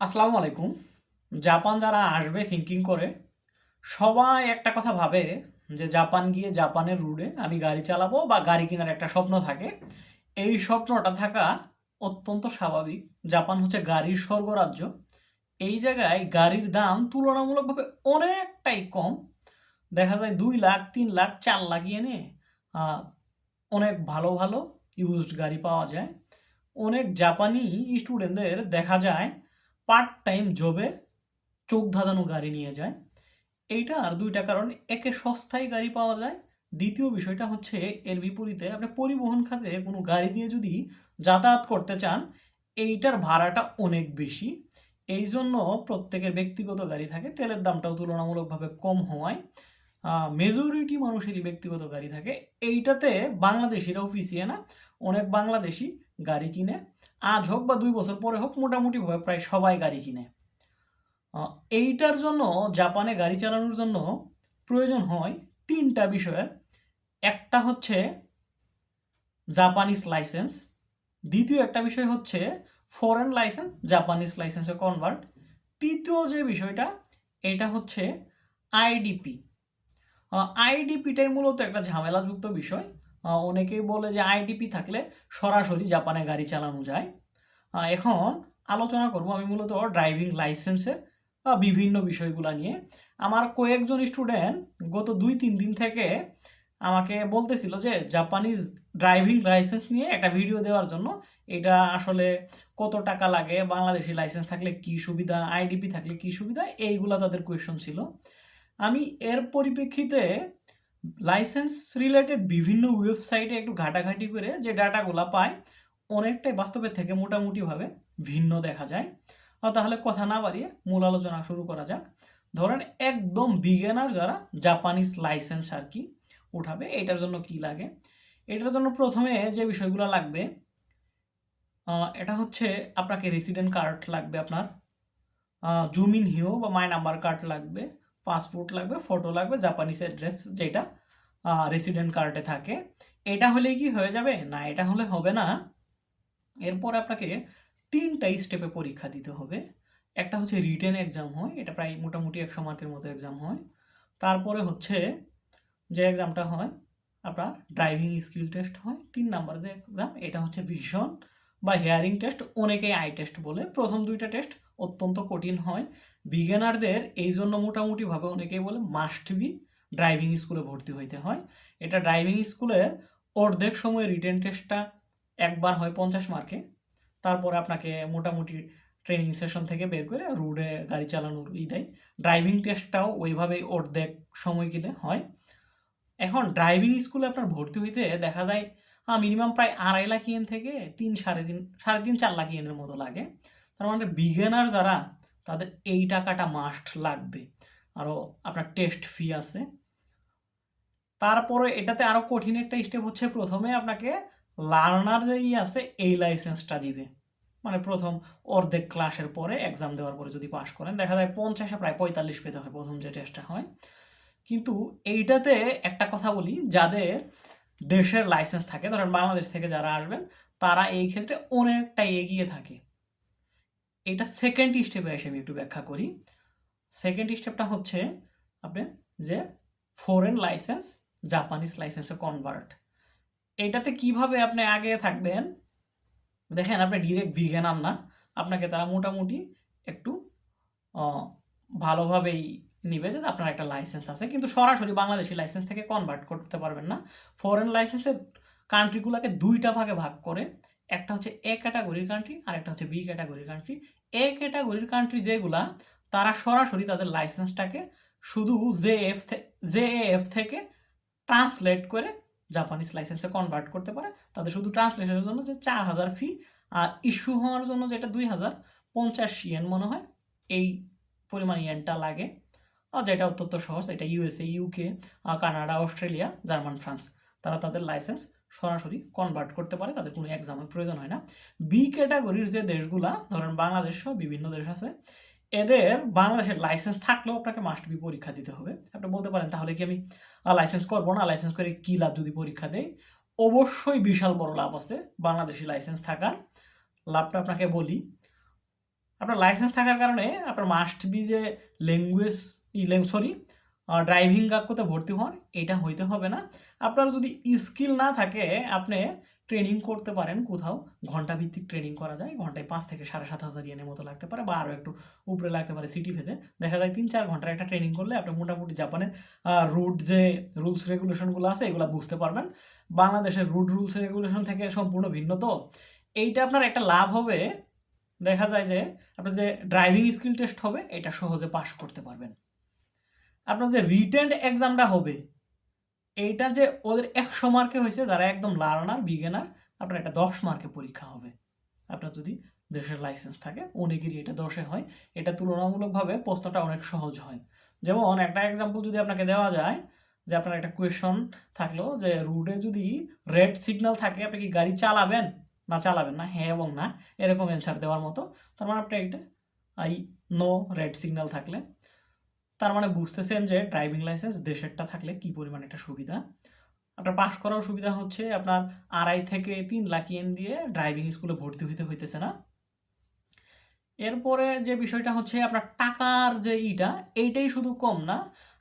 আসসালামু আলাইকুম। জাপান যারা আসবে থিঙ্কিং করে, সবাই একটা কথা ভাবে যে জাপান গিয়ে জাপানের রুটে আমি গাড়ি চালাবো বা গাড়ি কেনার একটা স্বপ্ন থাকে। এই স্বপ্নটা থাকা অত্যন্ত স্বাভাবিক। জাপান হচ্ছে গাড়ির স্বর্গরাজ্য। এই জায়গায় গাড়ির দাম তুলনামূলকভাবে অনেকটাই কম। দেখা যায় 2 লাখ 3 লাখ 4 লাখ এনে আহ, অনেক ভালো ভালো ইউজড গাড়ি পাওয়া যায়। অনেক জাপানি স্টুডেন্টদের দেখা যায় পার্ট টাইম জবে চোখ ধাঁধানো গাড়ি নিয়ে যায়। এইটার দুইটা কারণ: একে সস্তায় গাড়ি পাওয়া যায়, দ্বিতীয় বিষয়টা হচ্ছে এর বিপরীতে আপনি পরিবহন খাতে কোনো গাড়ি দিয়ে যদি যাতায়াত করতে চান, এইটার ভাড়াটা অনেক বেশি। এই জন্য প্রত্যেকের ব্যক্তিগত গাড়ি থাকে, তেলের দামটাও তুলনামূলকভাবে কম হওয়ায় মেজরিটি মানুষেরই ব্যক্তিগত গাড়ি থাকে। এইটাতে বাংলাদেশিরাও পিছিয়ে না। অনেক বাংলাদেশি গাড়ি কিনে, আজ হোক বা 2 বছর পরে হোক, মোটামুটিভাবে প্রায় সবাই গাড়ি কিনে। এইটার জন্য জাপানে গাড়ি চালানোর জন্য প্রয়োজন হয় তিনটা বিষয়ের। একটা হচ্ছে জাপানিজ লাইসেন্স, দ্বিতীয় একটা বিষয় হচ্ছে ফরেন লাইসেন্স জাপানিজ লাইসেন্সে কনভার্ট, তৃতীয় যে বিষয়টা এটা হচ্ছে আইডিপি। আইডিপিটাই মূলত একটা ঝামেলাযুক্ত বিষয়। অনেকেই বলে যে আইডিপি থাকলে সরাসরি জাপানে গাড়ি চালানো যায়। এখন আলোচনা করব আমি মূলত ড্রাইভিং লাইসেন্সের বিভিন্ন বিষয়গুলো নিয়ে। আমার কয়েকজন স্টুডেন্ট গত 2-3 দিন থেকে আমাকে বলতেছিল যে জাপানিজ ড্রাইভিং লাইসেন্স নিয়ে একটা ভিডিও দেওয়ার জন্য। এটা আসলে কত টাকা লাগে, বাংলাদেশি লাইসেন্স থাকলে কি সুবিধা, আইডিপি থাকলে কি সুবিধা, এইগুলা তাদের কোয়েশ্চন ছিল। আমি এর পরিপ্রেক্ষিতে লাইসেন্স রিলেটেড বিভিন্ন ওয়েবসাইটে একটু ঘাটাঘাটি করে যে ডাটাগুলো পাই, অনেকটাই বাস্তবের থেকে মোটামুটিভাবে ভিন্ন দেখা যায়। তাহলে কথা না বাড়িয়ে মূল আলোচনা শুরু করা যাক। ধরেন একদম বিগিনার যারা জাপানিজ লাইসেন্স আর কি উঠাবে, এটার জন্য কি লাগে? এটার জন্য প্রথমে যে বিষয়গুলো লাগবে, এটা হচ্ছে আপনাকে রেসিডেন্ট কার্ড লাগবে, আপনার জুম ইন হিও বা মাই নাম্বার কার্ড লাগবে, পাসপোর্ট লাগবে, ফটো লাগবে, জাপানিজ অ্যাড্রেস যেটা রেসিডেন্ট কার্ডে থাকে। এটা হলেই কি হয়ে যাবে? না, এটা হলে হবে না। এরপর আপনাকে 3টা স্টেপে পরীক্ষা দিতে হবে। একটা হচ্ছে রিটেন এক্সাম হয়, এটা প্রায় মোটামুটি 100 মার্কের মতো এক্সাম হয়। তারপরে হচ্ছে যে এক্সামটা হয় আপনার ড্রাইভিং স্কিল টেস্ট হয়। 3 নাম্বার যে এক্সাম এটা হচ্ছে ভিশন বা হিয়ারিং টেস্ট, অনেকেই আই টেস্ট বলে। প্রথম 2টা টেস্ট অত্যন্ত কঠিন হয় বিগিনারদের, এই জন্য মোটামুটিভাবে অনেকেই বলে মাস্ট বি ড্রাইভিং স্কুলে ভর্তি হইতে হয়। এটা ড্রাইভিং স্কুলের অর্ধেক সময় রিটেন টেস্টটা একবার হয় 50 মার্কে। তারপরে আপনাকে মোটামুটি ট্রেনিং সেশন থেকে বের করে রোডে গাড়ি চালানোর দেয়। ড্রাইভিং টেস্টটাও ওইভাবেই অর্ধেক সময় গেলে হয়। এখন ড্রাইভিং স্কুলে আপনার ভর্তি হইতে দেখা যায় মিনিমাম প্রায় 2.5 লাখ ইয়েন থেকে 3, 3.5, 4 লাখ ইয়েনের মতো লাগে। তার মানে বিগিনার যারা, তাদের এই টাকাটা মাস্ট লাগবে। আরও আপনার টেস্ট ফি আছে। তারপরে এটাতে আরও কঠিন একটা স্টেপ হচ্ছে, প্রথমে আপনাকে লার্নার যেই আছে এই লাইসেন্সটা দিবে। মানে প্রথম অর্ধেক ক্লাসের পরে এক্সাম দেওয়ার পরে যদি পাশ করেন, দেখা যায় 50-এ প্রায় 45 পেতে হয় প্রথম যে টেস্টটা হয়। কিন্তু এইটাতে একটা কথা বলি, যাদের দেশের লাইসেন্স থাকে, ধরেন বাংলাদেশ থেকে যারা আসবেন, তারা এই ক্ষেত্রে অনেকটাই এগিয়ে থাকে। এটা সেকেন্ড স্টেপে এসে আমি একটু ব্যাখ্যা করি। সেকেন্ড স্টেপটা হচ্ছে আপনি যে ফরেন লাইসেন্স জাপানিজ লাইসেন্সে কনভার্ট। এটাতে কিভাবে আপনি আগে থাকবেন? দেখেন, আপনি ডিরেক্ট বিগিনার না, আপনাকে তারা মোটামুটি একটু ভালোভাবেই নিবে যে আপনার একটা লাইসেন্স আছে, কিন্তু সরাসরি বাংলাদেশি লাইসেন্স থেকে কনভার্ট করতে পারবেন না। ফরেন লাইসেন্সের কান্ট্রিগুলোকে 2টা ভাগে ভাগ করে। একটা হচ্ছে এ ক্যাটাগরির কান্ট্রি আর একটা হচ্ছে বি ক্যাটাগরির কান্ট্রি। এ ক্যাটাগরির কান্ট্রি যেগুলা, তারা সরাসরি তাদের লাইসেন্সটাকে শুধু জেএএফ থেকে ট্রান্সলেট করে জাপানিজ লাইসেন্সে কনভার্ট করতে পারে। তাদের শুধু ট্রান্সলেশনের জন্য যে 4,000 ফি, আর ইস্যু হওয়ার জন্য যেটা 2,050 ইয়েন মনে হয়, এই পরিমাণ ইয়েনটা লাগে। আর যেটা অত্যন্ত সহজ, এটা USA, UK, Canada, Australia, German, France, তারা তাদের লাইসেন্স সরাসরি কনভার্ট করতে পারে, তাদের কোনো এক্সামের প্রয়োজন হয় না। বি ক্যাটাগরির যে দেশগুলা, ধরেন বাংলাদেশ সহ বিভিন্ন দেশ আছে, এদের বাংলাদেশের লাইসেন্স থাকলেও আপনাকে মাস্ট বি পরীক্ষা দিতে হবে। আপনি বলতে পারেন তাহলে কি আমি লাইসেন্স করবো না, লাইসেন্স করে কী লাভ যদি পরীক্ষা দেয়? অবশ্যই বিশাল বড় লাভ আছে বাংলাদেশি লাইসেন্স থাকার। লাভটা আপনাকে বলি। আপনার লাইসেন্স থাকার কারণে আপনার মাস্ট বি যে ল্যাঙ্গুয়েজ ড্রাইভিং কাকুতে ভর্তি হন এটা হইতে হবে না। আপনার যদি স্কিল না থাকে আপনি ট্রেনিং করতে পারেন কোথাও, ঘন্টা ভিত্তিক ট্রেনিং করা যায়, ঘন্টায় 5 থেকে 7,500 ইয়েনের মতো লাগতে পারে বা আরও একটু উপরে লাগতে পারে সিটি ভেদে। দেখা যায় 3-4 ঘন্টার একটা ট্রেনিং করলে আপনি মোটামুটি জাপানের রুট যে রুলস রেগুলেশনগুলো আছে এগুলো বুঝতে পারবেন। বাংলাদেশের রুট রুলস রেগুলেশন থেকে সম্পূর্ণ ভিন্ন, তো এইটা আপনার একটা লাভ হবে। দেখা যায় যে আপনার যে ড্রাইভিং স্কিল টেস্ট হবে এটা সহজে পাস করতে পারবেন। আপনার যে রিটেন এক্সামটা হবে এইটা যে ওদের 100 মার্কে হয়েছে, যারা একদম লার্নার বিগিনার আপনার এটা 10 মার্কে পরীক্ষা হবে। আপনার যদি দেশের লাইসেন্স থাকে অনেকেরই এটা 10-এ হয়, এটা তুলনামূলকভাবে প্রশ্নটা অনেক সহজ হয়। যেমন একটা এক্সাম্পল যদি আপনাকে দেওয়া যায় যে আপনার একটা কোয়েশন থাকলো যে রুটে যদি রেড সিগন্যাল থাকে আপনি কি গাড়ি চালাবেন না চালাবেন না, হ্যাঁ এবং না এরকম অ্যান্সার দেওয়ার মতো। তার মানে আপনি একটা নো রেড সিগন্যাল থাকলে তার মানে বুঝতেছেন যে ড্রাইভিং লাইসেন্স দেশেরটা থাকলে কি পরিমাণ একটা সুবিধা। আপনার পাস করার সুবিধা হচ্ছে আপনার 2.5 থেকে 3 লাখ ইয়েন দিয়ে ড্রাইভিং স্কুলে ভর্তি হইতেছে না। এরপরে যে বিষয়টা হচ্ছে আপনার টাকার যে এইটাই শুধু কম না,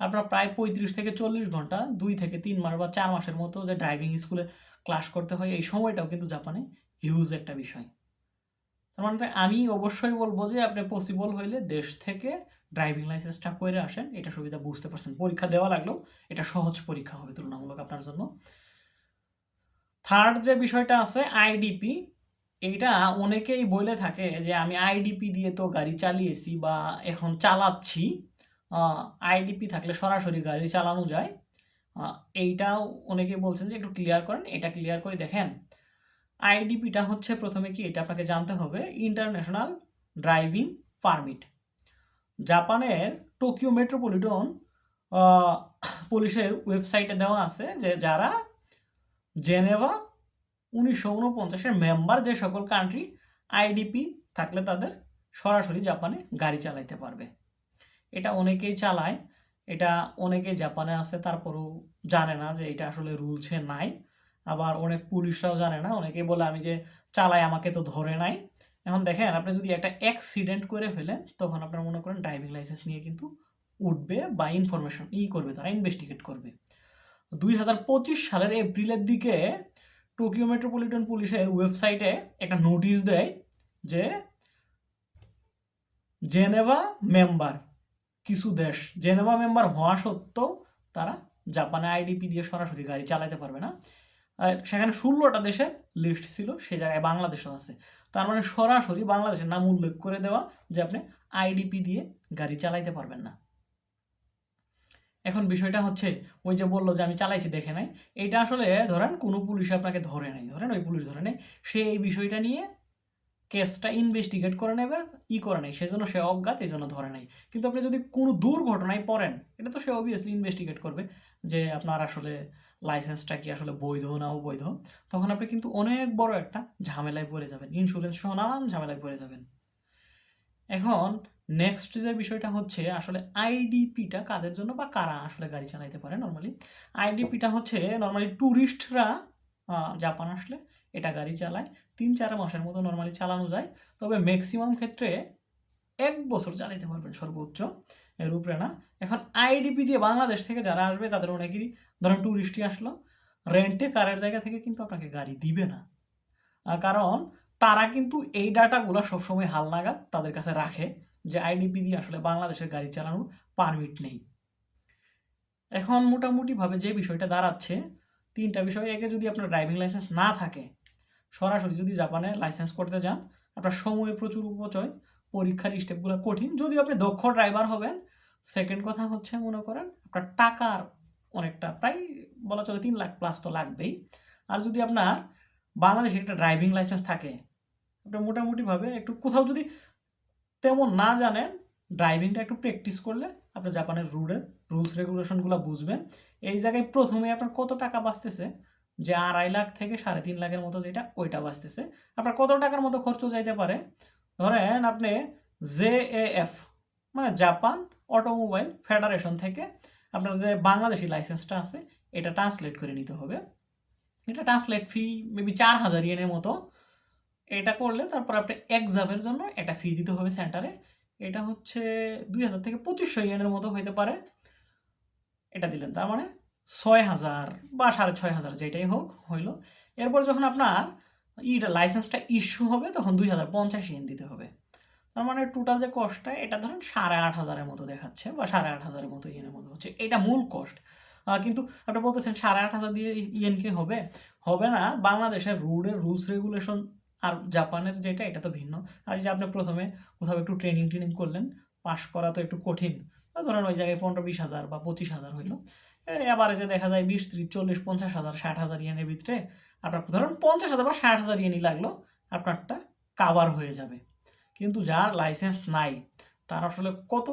আপনার প্রায় 35 থেকে 40 ঘন্টা 2 থেকে 3 মাস বা 4 মাসের মতো যে ড্রাইভিং স্কুলে ক্লাস করতে হয় এই সময়টাও কিন্তু জাপানে হিউজ একটা বিষয়। তার মানে আমি অবশ্যই বলবো যে আপনি পসিবল হইলে দেশ থেকে ড্রাইভিং লাইসেন্সটা করে আসেন, এটা সুবিধা বুঝতে পারছেন। পরীক্ষা দেওয়া লাগলেও এটা সহজ পরীক্ষা হবে তুলনামূলক আপনার জন্য। থার্ড যে বিষয়টা আছে আইডিপি, এইটা অনেকেই বলে থাকে যে আমি আইডিপি দিয়ে তো গাড়ি চালিয়েছি বা এখন চালাচ্ছি, আইডিপি থাকলে সরাসরি গাড়ি চালানো যায়। এইটাও অনেকে বলছেন যে একটু ক্লিয়ার করেন, এটা ক্লিয়ার করে দেখেন। আইডিপিটা হচ্ছে প্রথমে কি এটা আপনাকে জানতে হবে ইন্টারন্যাশনাল ড্রাইভিং পারমিট। জাপানের টোকিও মেট্রোপলিটন পুলিশের ওয়েবসাইটে দেওয়া আছে যে যারা জেনেভা 1949-এর মেম্বার যে সকল কান্ট্রি আইডিপি থাকলে তাদের সরাসরি জাপানে গাড়ি চালাইতে পারবে। এটা অনেকেই চালায়, এটা অনেকেই জাপানে আছে তারপরেও জানে না যে এটা আসলে রুলসে নাই। আবার অনেক পুলিশরাও জানে না, অনেকেই বলে আমি যে চালাই আমাকে তো ধরে নাই। এখন দেখেন আপনি যদি একটা অ্যাক্সিডেন্ট করে ফেলেন তখন আপনার মনে করেন ড্রাইভিং লাইসেন্স নিয়ে কিন্তু উঠবে বা ইনফরমেশন করবে, তারা ইনভেস্টিগেট করবে। 2025 সালের এপ্রিলের দিকে টোকিও মেট্রোপলিটন পুলিশের ওয়েবসাইটে একটা নোটিশ দেয় যে জেনেভা মেম্বার কিছু দেশ জেনেভা মেম্বার হওয়া সত্ত্বেও তারা জাপানে আইডিপি দিয়ে সরাসরি গাড়ি চালাতে পারবে না। সেখানে 16টা দেশের লিস্ট ছিল, সে জায়গায় বাংলাদেশও আছে। তার মানে সরাসরি বাংলাদেশের নাম উল্লেখ করে দেওয়া যে আপনি আইডিপি দিয়ে গাড়ি চালাইতে পারবেন না। এখন বিষয়টা হচ্ছে ওই যে বললো যে আমি চালাইছি দেখে নাই, এটা আসলে ধরেন কোনো পুলিশ আপনাকে ধরে নাই, ধরেন ওই পুলিশ ধরে নেই, সে এই বিষয়টা নিয়ে কেসটা ইনভেস্টিগেট করে নেবে করে নেই, সেজন্য সে অজ্ঞাত, এই জন্য ধরে নাই। কিন্তু আপনি যদি কোনো দুর্ঘটনায় পড়েন এটা তো সে অবভিয়াসলি ইনভেস্টিগেট করবে যে আপনার আসলে লাইসেন্সটা কি আসলে বৈধ না অবৈধ, তখন আপনি কিন্তু অনেক বড় একটা ঝামেলায় পড়ে যাবেন, ইন্স্যুরেন্স সহ নানান ঝামেলায় পড়ে যাবেন। এখন নেক্সট যে বিষয়টা হচ্ছে আসলে আইডিপিটা কাদের জন্য বা কারা আসলে গাড়ি চালাইতে পারে। নর্মালি আইডিপিটা হচ্ছে নর্মালি ট্যুরিস্টরা জাপান আসলে এটা গাড়ি চালায়, 3-4 মাসের মতো নর্মালি চালানো যায়, তবে ম্যাক্সিমাম ক্ষেত্রে 1 বছর চালাইতে পারবেন সর্বোচ্চ, এর উপরে না। এখন আইডিপি দিয়ে বাংলাদেশ থেকে যারা আসবে তাদের অনেকেরই ধরেন ট্যুরিস্টই আসলো, রেন্টে কারের জায়গা থেকে কিন্তু আপনাকে গাড়ি দিবে না, কারণ তারা কিন্তু এই ডাটাগুলো সবসময় হালনাগাদ তাদের কাছে রাখে যে আইডিপি দিয়ে আসলে বাংলাদেশের গাড়ি চালানোর পারমিট নেই। এখন মোটামুটিভাবে যে বিষয়টা দাঁড়াচ্ছে 3টা বিষয়, একে যদি আপনার ড্রাইভিং লাইসেন্স না থাকে সরাসরি যদি জাপানে লাইসেন্স করতে যান আপনার সময়ের প্রচুর অপচয়, পরীক্ষার স্টেপগুলো কঠিন যদিও আপনি দক্ষ ড্রাইভার হবেন। সেকেন্ড কথা হচ্ছে মনে করেন আপনার টাকার অনেকটা প্রায় বলা চলে 3 লাখ প্লাস তো লাগবেই। আর যদি আপনার বাংলাদেশে একটা ড্রাইভিং লাইসেন্স থাকে আপনি মোটামুটিভাবে একটু কোথাও যদি তেমন না জানেন ড্রাইভিংটা একটু প্র্যাকটিস করলে আপনি জাপানের রুলস রেগুলেশনগুলো বুঝবেন। এই জায়গায় প্রথমে আপনার কত টাকা বাঁচতেছে, যে 2.5 লাখ থেকে 3.5 লাখের মতো যেটা ওইটা বাঁচতেছে, আপনার কত টাকার মতো খরচ যাইতে পারে। ধরেন আপনি জেএএফ মানে জাপান অটোমোবাইল ফেডারেশন থেকে আপনার যে বাংলাদেশি লাইসেন্সটা আছে এটা ট্রান্সলেট করে নিতে হবে। এটা ট্রান্সলেট ফি মেবি 4,000 ইয়েনের মতো। এটা করলে তারপর আপনি এক্সামের জন্য একটা ফি দিতে হবে সেন্টারে। এটা হচ্ছে 2000 থেকে 2500 ইয়েনের মতো হইতে পারে। এটা দিলেন, তার মানে 6000 বা 6500 যেটাই হোক হইল। এরপর যখন আপনার লাইসেন্সটা ইস্যু হবে তখন 2050 ইয়েন দিতে হবে। তার মানে টোটাল যে কস্টটা এটা ধরেন 8500 মতো দেখাচ্ছে বা 8500 মতো ইয়েনের মতো হচ্ছে, এটা মূল কস্ট। কিন্তু আপনি বলতেছেন 8500 দিয়ে ইয়েনকে হবে, হবে না। বাংলাদেশের রোডের রুলস রেগুলেশন আর জাপানের যেটা এটা তো ভিন্ন। আর যে আপনি প্রথমে কোথাও একটু ট্রেনিং করলেন, পাস করা তো একটু কঠিন, ধরেন ওই জায়গায় 15-20 হাজার বা 25,000 হইলো। এবারে যে দেখা যায় 20-30-40-50,000 60,000 ইয়েনের ভিতরে আপনার ধরেন 50,000 বা 60,000 ইয়েনই লাগলো, আপনারটা কাভার হয়ে যাবে। কিন্তু যার লাইসেন্স নাই তার আসলে কত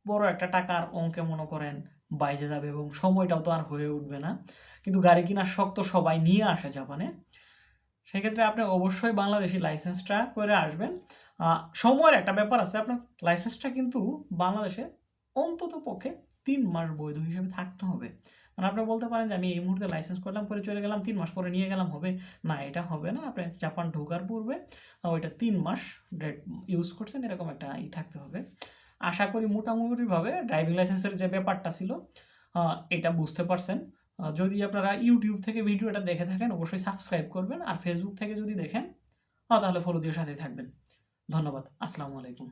বড় একটা টাকার অঙ্কে মনে করেন বাইজে যাবে এবং সময়টাও তো আর হয়ে উঠবে না। কিন্তু গাড়ি কেনার শখ তো সবাই নিয়ে আসে জাপানে। সেক্ষেত্রে আপনি অবশ্যই বাংলাদেশি লাইসেন্সটা করে আসবেন। সময়ের একটা ব্যাপার আছে, আপনার লাইসেন্সটা কিন্তু বাংলাদেশে অন্তত পক্ষে 3 মাস বৈধ হিসেবে থাকতে হবে। মানে আপনি বলতে পারেন যে আমি এই মুহূর্তে লাইসেন্স করলাম করে চলে গেলাম, 3 মাস পরে নিয়ে গেলাম, হবে না, এটা হবে না। আপনি জাপান ঢোকার পূর্বে ওইটা 3 মাস ডেট ইউজ করছেন এরকম একটা থাকতে হবে। আশা করি মোটামুটিভাবে ড্রাইভিং লাইসেন্সের যে ব্যাপারটা ছিল এটা বুঝতে পারছেন। যদি আপনারা ইউটিউব থেকে ভিডিওটা দেখে থাকেন অবশ্যই সাবস্ক্রাইব করবেন, আর ফেসবুক থেকে যদি দেখেন তাহলে ফলো দিয়ে সাথে থাকবেন। ধন্যবাদ। আসসালামু আলাইকুম।